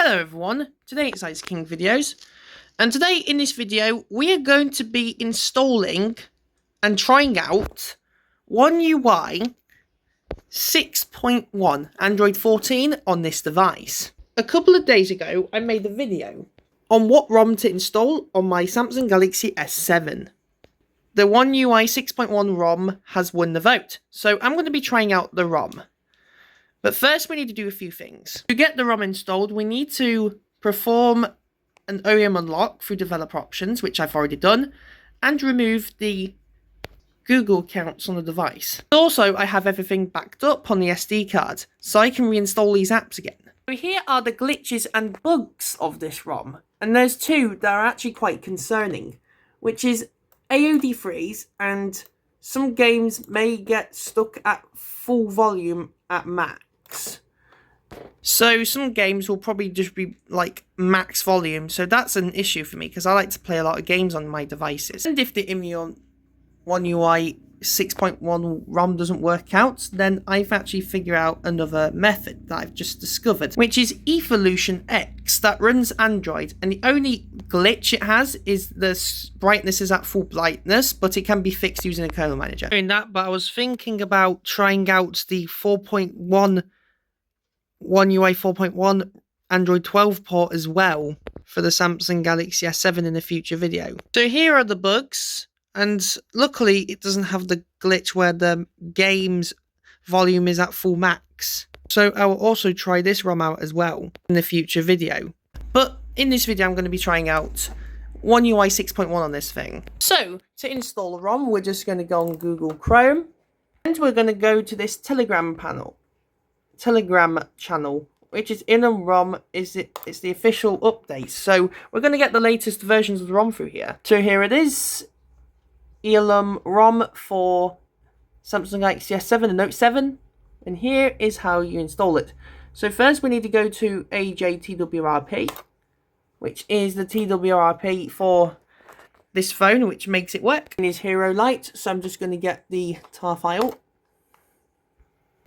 Hello everyone, today it's Ice King Videos, and today in this video we are going to be installing and trying out One UI 6.1 Android 14 on this device. A couple of days ago I made a video on what ROM to install on my Samsung Galaxy S7. The One UI 6.1 ROM has won the vote, so I'm going to be trying out the ROM. But first we need to do a few things. To get the ROM installed, we need to perform an OEM unlock through developer options, which I've already done, and remove the Google accounts on the device. Also, I have everything backed up on the SD card, so I can reinstall these apps again. So here are the glitches and bugs of this ROM, and there's two that are actually quite concerning, which is AOD freeze, and some games may get stuck at full volume at max. So some games will probably just be like max volume, so that's an issue for me because I like to play a lot of games on my devices. And if the One UI 6.1 ROM doesn't work out, then I've actually figured out another method that I've just discovered, which is Evolution X that runs Android, and the only glitch it has is the brightness is at full brightness, but it can be fixed using a kernel manager. Doing that, but I was thinking about trying out the 4.1 One UI 4.1 Android 12 port as well for the Samsung Galaxy S7 in a future video. So here are the bugs. And luckily, it doesn't have the glitch where the game's volume is at full max. So I will also try this ROM out as well in the future video. But in this video, I'm going to be trying out One UI 6.1 on this thing. So to install the ROM, we're just going to go on Google Chrome. And we're going to go to this Telegram channel, which is Eylem-ROM. It's the official update. So we're going to get the latest versions of the ROM through here. So here it is. Eylem-ROM for Samsung Galaxy S7 and Note 7, and here is how you install it. So first we need to go to TWRP, which is the TWRP for this phone, which makes it work. It is Hero Light, so I'm just going to get the tar file,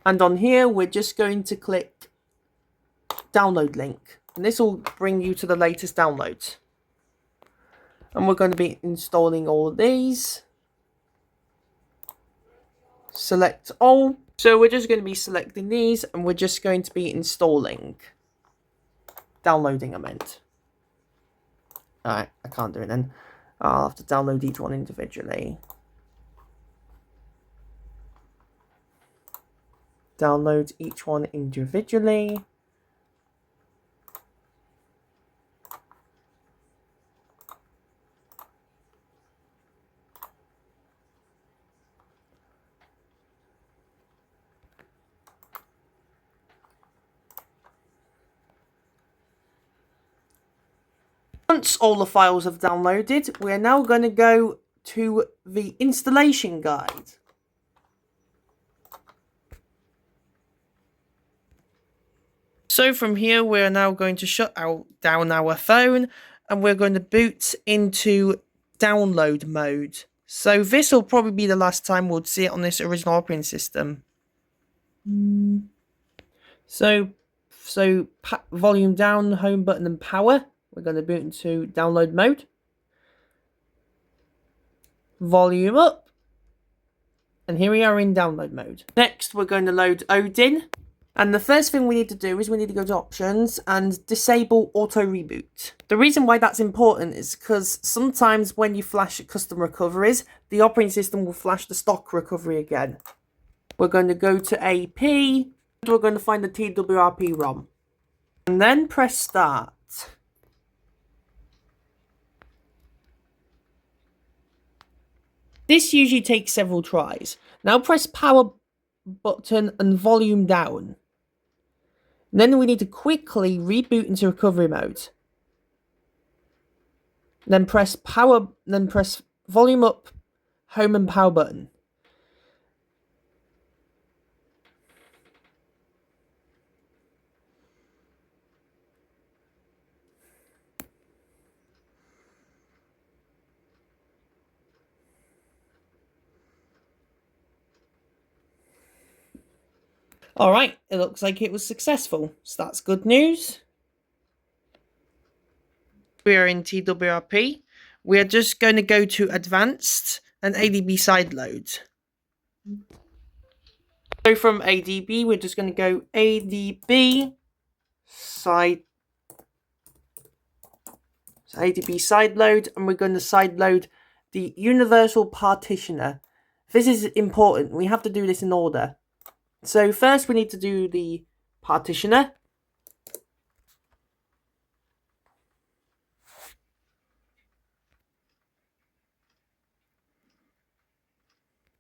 and on here we're just going to click download link, and this will bring you to the latest downloads. And we're going to be installing all of these. Select all. So we're just going to be selecting these, and we're just going to be installing. Downloading, I meant. Alright, I can't do it then. I'll have to download each one individually. Download each one individually. Once all the files have downloaded, we're now going to go to the installation guide. So from here, we're now going to shut down our phone, and we're going to boot into download mode. So this will probably be the last time we'll see it on this original operating system. So volume down, home button and power. We're going to boot into download mode. Volume up. And here we are in download mode. Next, we're going to load Odin. And the first thing we need to do is we need to go to options and disable auto reboot. The reason why that's important is because sometimes when you flash custom recoveries, the operating system will flash the stock recovery again. We're going to go to AP. And we're going to find the TWRP ROM. And then press start. This usually takes several tries. Now press power button and volume down. And then we need to quickly reboot into recovery mode. Then press volume up, home and power button. Alright, it looks like it was successful, so that's good news. We are in TWRP. We are just going to go to Advanced and ADB Sideload. So from ADB, we're just going to go ADB Sideload, and we're going to sideload the Universal Partitioner. This is important. We have to do this in order. So first we need to do the partitioner.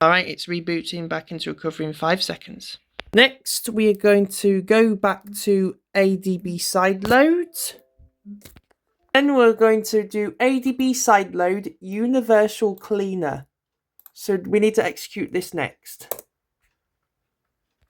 Alright, it's rebooting back into recovery in 5 seconds. Next, we are going to go back to ADB Sideload. Then we're going to do ADB Sideload Universal Cleaner. So we need to execute this next.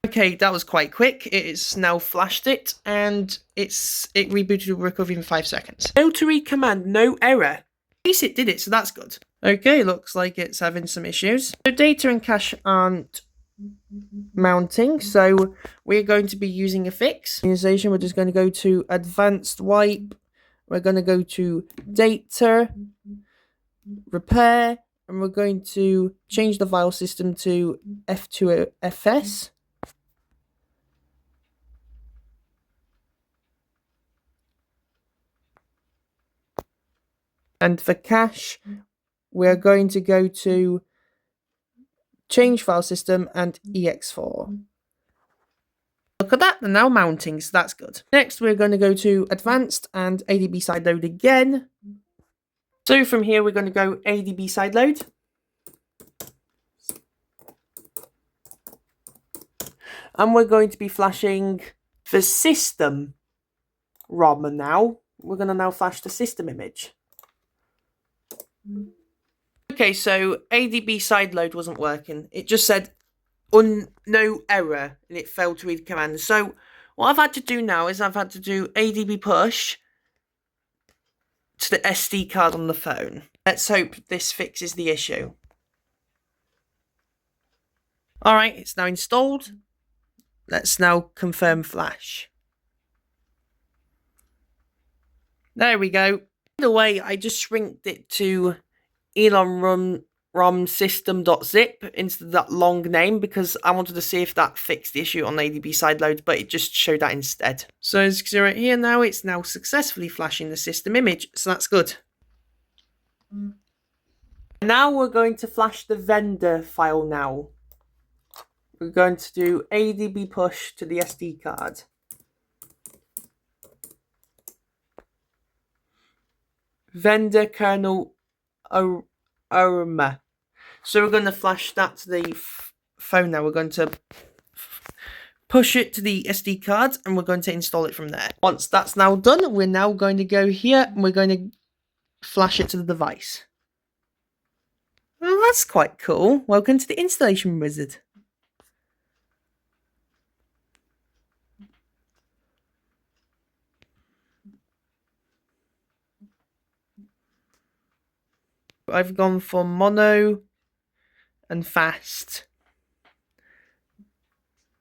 Okay, that was quite quick. It's now flashed it, and it rebooted recovery in 5 seconds. Failed to read command, no error. At least it did it, so that's good. Okay, looks like it's having some issues. So data and cache aren't mounting, so we're going to be using a fix. Organization, we're just going to go to Advanced Wipe. We're going to go to Data, Repair, and we're going to change the file system to F2FS. And for cache, we're going to go to Change File System and EX4. Look at that, they're now mounting, so that's good. Next, we're going to go to Advanced and ADB Sideload again. So from here, we're going to go ADB Sideload. And we're going to be flashing the system ROM now. We're going to now flash the system image. Okay, so ADB Sideload wasn't working. It just said no error, and it failed to read command. So what I've had to do now is I've had to do ADB push to the SD card on the phone. Let's hope this fixes the issue. Alright, it's now installed. Let's now confirm flash. There we go. By the way, I just shrinked it to Eylem-ROM system.zip instead of that long name because I wanted to see if that fixed the issue on ADB Sideload, but it just showed that instead. So as you can see right here now, it's now successfully flashing the system image, so that's good. Now we're going to flash the vendor file now. We're going to do ADB push to the SD card. Vendor kernel Aroma. So we're going to flash that to the phone now. We're going to push it to the SD card and we're going to install it from there. Once that's now done, we're now going to go here and we're going to flash it to the device. Well, that's quite cool. Welcome to the installation wizard. I've gone for mono and fast.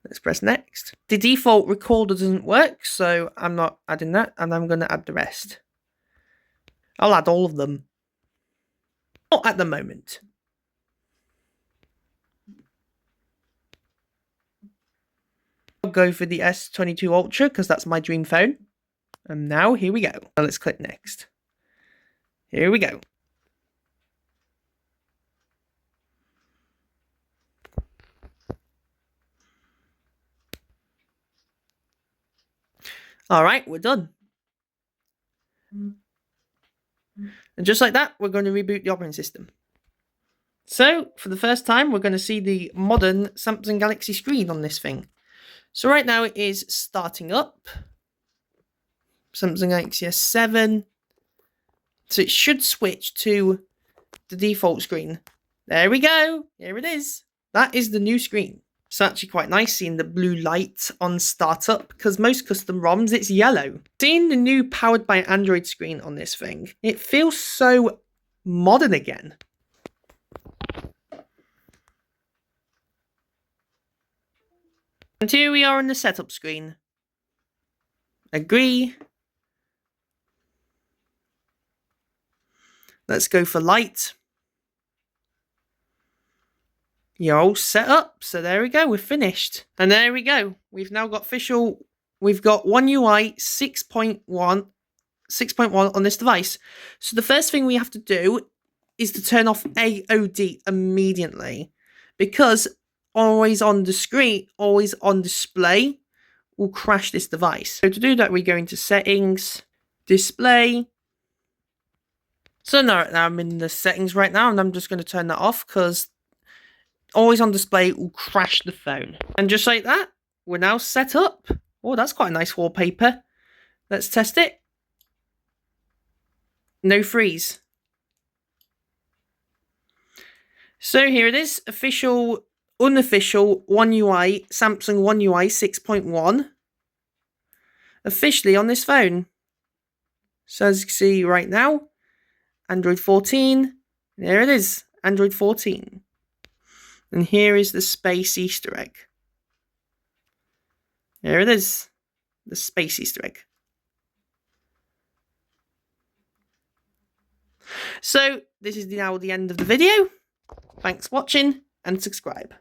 Let's press next. The default recorder doesn't work, so I'm not adding that, and I'm going to add the rest. I'll add all of them. Not at the moment. I'll go for the S22 Ultra because that's my dream phone. And now, here we go. Now let's click next. Here we go. Alright, we're done. And just like that, we're going to reboot the operating system. So, for the first time, we're going to see the modern Samsung Galaxy screen on this thing. So right now it is starting up. Samsung Galaxy S7. So it should switch to the default screen. There we go. Here it is. That is the new screen. It's actually quite nice seeing the blue light on startup because most custom ROMs, it's yellow. Seeing the new powered by Android screen on this thing, it feels so modern again. And here we are on the setup screen. Agree. Let's go for light. You're all set up. So there we go. We're finished. And there we go. We've now got we've got One UI 6.1 on this device. So the first thing we have to do is to turn off AOD immediately, because always on the screen, always on display will crash this device. So to do that, we go into settings, display. So now I'm in the settings right now, and I'm just going to turn that off because always on display will crash the phone. And just like that, we're now set up. Oh, that's quite a nice wallpaper. Let's test it. No freeze. So here it is, official, unofficial One UI, Samsung One UI 6.1, officially on this phone. So as you can see right now, Android 14, there it is, Android 14. And here is the space Easter egg. There it is, the space Easter egg. So this is now the end of the video. Thanks for watching and subscribe.